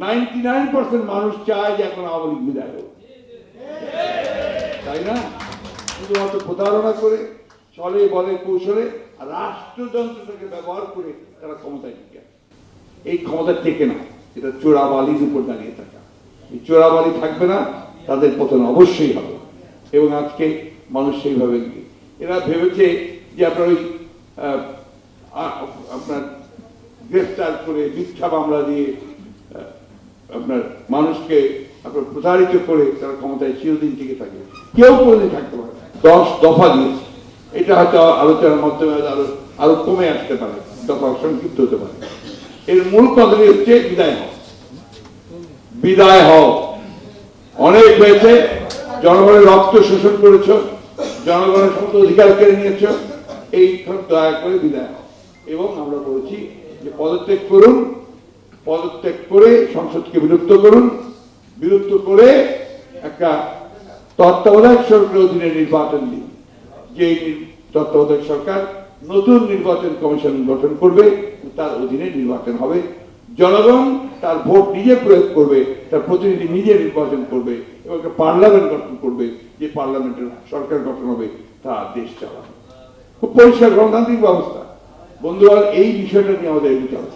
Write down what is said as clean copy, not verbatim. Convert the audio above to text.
99% মানুষ চায় যে এখন আওয়ামী লীগ বিদায় হোক, তাই না? শুধুমাত্র প্রতারণা করে, চলে বলে কৌশলে আর রাষ্ট্রযন্ত্রটাকে ব্যবহার করে তারা ক্ষমতায় টিকে। এই ক্ষমতা টেকে না, এটা চোরাবালির উপর দাঁড়িয়ে থাকা। এই চোরাবালি থাকবে না, তাদের পতন অবশ্যই হবে। এবং আজকে মানুষ সেইভাবে এরা ভেবেছে যে আপনার ওই আপনার গ্রেফতার করে মিথ্যা মামলা দিয়ে আপনার মানুষকে আপনার প্রতারিত করে তারা ক্ষমতায় চিরদিন টিকে থাকবে। কেউ কোনোদিন থাকতে পারে না। 10 দফা দিয়েছে, এটা হয়তো আলোচনার মাধ্যমে আরো কমে আসতে পারে, দফা সংক্ষিপ্ত হতে পারে। এর মূল কথাটি হচ্ছে বিদায় হও, বিদায় হও। অনেক হয়েছে, জনগণের রক্ত শোষণ করেছ, জনগণের সমস্ত অধিকার কেড়ে নিয়েছ, এই দয়া করে বিদায় হও। এবং আমরা বলেছি যে পদত্যাগ করুন, পদত্যাগ করে সংসদকে বিলুপ্ত করুন, বিলুপ্ত করে একটা তত্ত্বাবধায়ক সরকারের অধীনে নির্বাচন দিন। যে তত্ত্বাবধায়ক সরকার নতুন নির্বাচন কমিশন গঠন করবে, তার অধীনে নির্বাচন হবে। জনগণ তার ভোট নিজে প্রয়োগ করবে, তার প্রতিনিধি নিজে নির্বাচন করবে এবং একটা পার্লামেন্ট গঠন করবে, যে পার্লামেন্টের সরকার গঠন হবে, তা দেশ চালাবে। খুব পরিষ্কার গণতান্ত্রিক ব্যবস্থা। বন্ধুরা, এই বিষয়টা নিয়ে আমাদের এগোতে হবে।